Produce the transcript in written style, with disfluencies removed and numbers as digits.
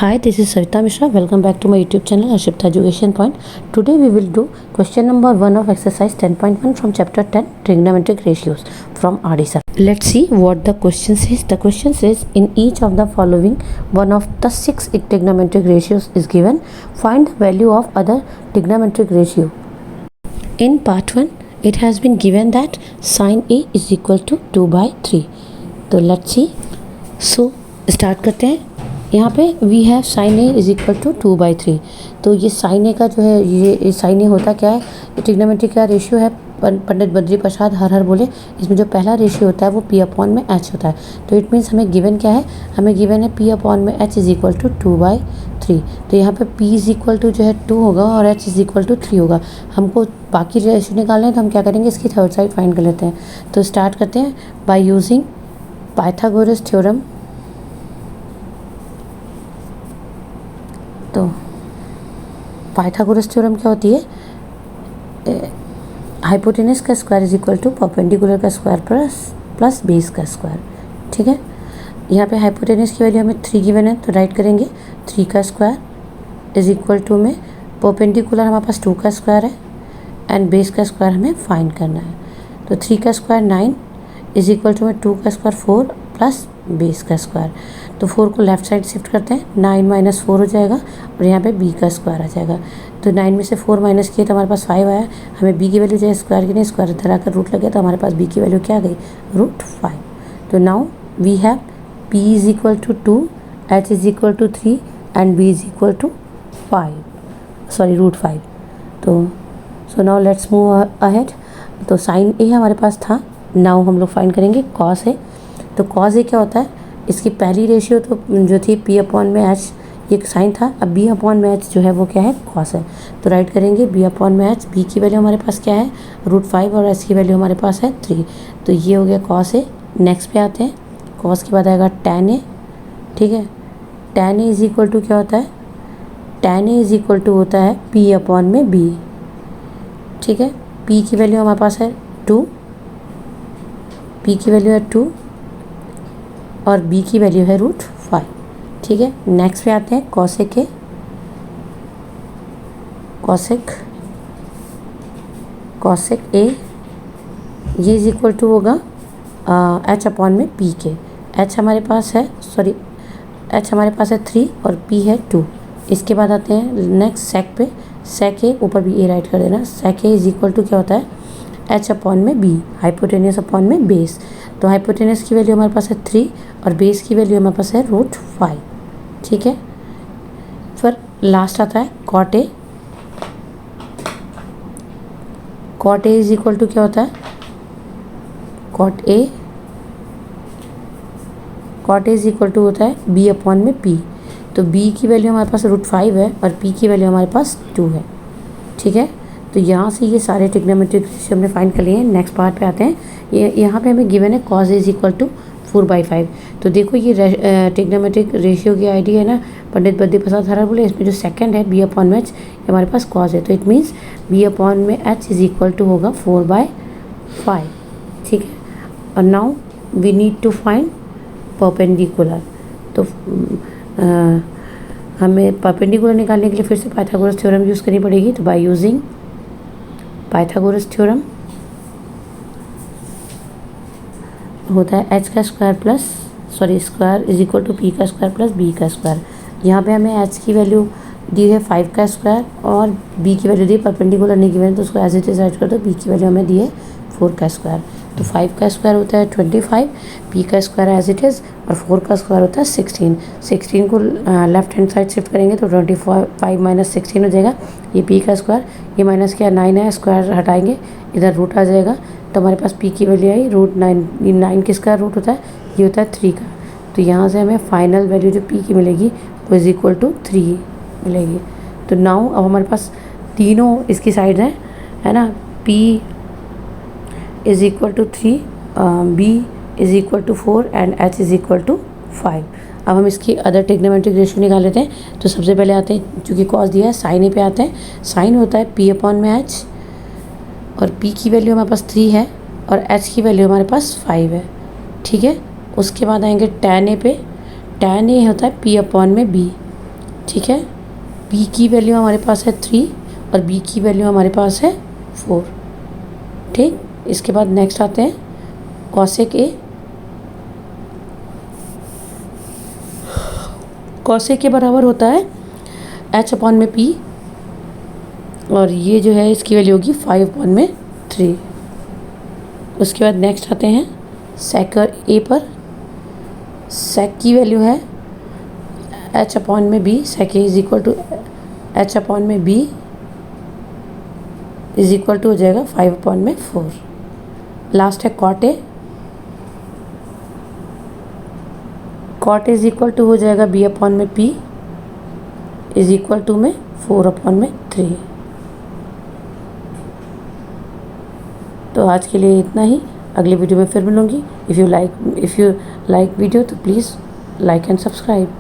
Hi, this is Savita Mishra. Welcome back to my YouTube channel Ashipta Education Point. Today we will do question number 1 of exercise 10.1 from chapter 10 trigonometric ratios from RD. Let's see what the question says. The question says in each of the following one of the 6 trigonometric ratios is given. Find the value of other trigonometric ratio. In part 1 it has been given that sin A is equal to 2/3. तो let's see. So start करते हैं. यहाँ पे we have sine A is equal to 2/3. तो ये sign ए का जो है ये साइन ए होता क्या है, ट्रिग्नोमेट्री का रेशियो है. पंडित बद्री प्रसाद हर हर बोले. इसमें जो पहला रेशियो होता है वो पी अपॉन में एच होता है. तो इट मीन्स हमें गिवन क्या है, हमें गिवन है पी अपॉन में एच इज इक्वल टू 2/3. तो यहाँ पे पी इज इक्वल टू जो है 2 होगा और एच इज इक्वल टू 3 होगा. हमको बाकी रेशियो निकालना है तो हम क्या करेंगे, इसकी थर्ड साइड फाइंड कर लेते हैं. तो स्टार्ट करते हैं बाय यूजिंग पाइथागोरस थ्योरम. तो पाइथागोरस थ्योरम क्या होती है, हाइपोटेनस का square is equal to perpendicular का स्क्वायर प्लस बेस का स्क्वायर. ठीक है, यहाँ पे हाइपोटेनस की वैल्यू हमें 3 गिवन है तो राइट करेंगे 3 का स्क्वायर इज इक्वल टू में परपेंडिकुलर हमारे पास 2 का स्क्वायर है एंड बेस का स्क्वायर हमें फाइंड करना है. तो 3 का स्क्वायर 9 इज इक्वल टू में 2 का स्क्वायर 4 प्लस बेस का स्क्वायर. तो 4 को लेफ्ट साइड शिफ्ट करते हैं, 9 माइनस 4 हो जाएगा और यहाँ पे b का स्क्वायर आ जाएगा. तो 9 में से 4 माइनस किए तो हमारे पास 5 आया. हमें b की वैल्यू चाहिए स्क्वायर की नहीं, स्क्वायर इधर आकर रूट लगे तो हमारे पास b की वैल्यू क्या आ गई, √5. तो now we have p is equal to 2, h is equal to 3 and b is equal to 5. तो so now let's move ahead. तो साइन ए हमारे पास था, नाउ हम लोग फाइंड करेंगे कॉस ए. तो कॉस ए क्या होता है, इसकी पहली रेशियो तो जो थी पी अपॉन में एच, ये साइन था. अब बी अपॉन में एच जो है वो क्या है, कॉस है. तो राइट करेंगे बी अपॉन में एच. बी की वैल्यू हमारे पास क्या है, √5 और एच की वैल्यू हमारे पास है 3. तो ये हो गया कॉस ए. नेक्स्ट पे आते हैं, कॉस के बाद आएगा टैन ए. ठीक है, tan A is equal to क्या होता है, tan A is equal to होता है पी अपॉन में बी. ठीक है, पी की वैल्यू हमारे पास है 2, पी की वैल्यू है 2 और b की वैल्यू है √5. ठीक है, नेक्स्ट पे आते हैं कॉसेक ए. कॉसेक ए ये इज इक्वल टू होगा h अपॉन में p के. h हमारे पास है h हमारे पास है 3 और p है 2. इसके बाद आते हैं नेक्स्ट सेक पे. सेक ए ऊपर भी ए राइट कर देना. सेक ए इज इक्वल टू क्या होता है, h अपॉन में b, हाइपोटेनियस अपॉन में बेस. तो हाइपोटेनस की वैल्यू हमारे पास है 3 और बेस की वैल्यू हमारे पास है √5. ठीक है, फिर लास्ट आता है cot A. Cot A is equal to क्या होता है, cot A is equal to होता है b अपॉन में p. तो b की वैल्यू हमारे पास √5 है और p की वैल्यू हमारे पास 2 है. ठीक है, तो यहाँ से ये सारे ट्रिग्नोमेट्रिक रेशियो हमने फाइंड कर लिए हैं. नेक्स्ट पार्ट पे आते हैं. यहाँ पे हमें गिवन है कॉस इज इक्वल टू 4/5. तो देखो ये ट्रिग्नोमेट्रिक रेशियो की आईडी है ना, पंडित बद्री प्रसाद हर बोले. इसमें जो सेकंड है बी अपॉन में एच, हमारे पास कॉस है. तो इट मीन्स बी अपॉन में एच इज इक्वल टू होगा 4/5. ठीक है, और now we need to find perpendicular. तो हमें परपेंडिकुलर निकालने के लिए फिर से पाइथागोरस थ्योरम यूज़ करनी पड़ेगी. तो बाय यूजिंग पाइथागोरस थ्योरम होता है h का square square is equal to p का स्क्वायर प्लस b का स्क्वायर. यहाँ पे हमें h की वैल्यू दी है 5 का स्क्वायर और b की वैल्यू दी परपेंडिकुलर नहीं गिवन, तो उसको एज इट इज राइट कर दो. b की वैल्यू हमें दी है 4 का स्क्वायर. तो 5 का स्क्वायर होता है 25, p का स्क्वायर एज इट इज़ और 4 का स्क्वायर होता है 16. 16 को लेफ्ट हैंड साइड शिफ्ट करेंगे तो 25 माइनस 16 हो जाएगा. ये p का स्क्वायर, ये माइनस क्या 9 है, स्क्वायर हटाएंगे इधर रूट आ जाएगा. तो हमारे पास p की वैल्यू आई √9. 9 किसका रूट होता है, ये होता है 3 का. तो यहाँ से हमें फाइनल वैल्यू जो p की मिलेगी वो इज इक्वल टू 3 मिलेगी. तो नाउ अब हमारे पास तीनों इसकी साइड हैं, है ना. p is equal to 3, b is equal to 4 and h is equal to 5. अब हम इसकी अदर ट्रिग्नोमेट्रिक रेशियो निकाल लेते हैं. तो सबसे पहले आते हैं, चूँकि कॉस दिया है, साइन ए पे आते हैं. साइन होता है p अपॉन में h और p की वैल्यू हमारे पास 3 है और h की वैल्यू हमारे पास 5 है. ठीक है, उसके बाद आएंगे टैन ए पे. टैन ए होता है p अपॉन में b. ठीक है। p की वैल्यू हमारे पास है 3 और b की वैल्यू हमारे पास है 4। ठीक, इसके बाद नेक्स्ट आते हैं कॉसेक ए। कॉसेक के बराबर होता है h अपॉन में p, और ये जो है इसकी वैल्यू होगी 5 अपॉन में 3। उसके बाद नेक्स्ट आते हैं सेक ए पर। सेक की वैल्यू है h अपॉन में b, sec A is equal to h upon में b इज इक्वल टू हो जाएगा 5 अपॉन में 4। लास्ट है cot A. Cot is equal to हो जाएगा b अपॉन में p इज इक्वल टू में 4 अपॉन में 3। तो आज के लिए इतना ही, अगली वीडियो में फिर मिलूँगी। इफ़ यू लाइक वीडियो तो प्लीज़ लाइक एंड सब्सक्राइब।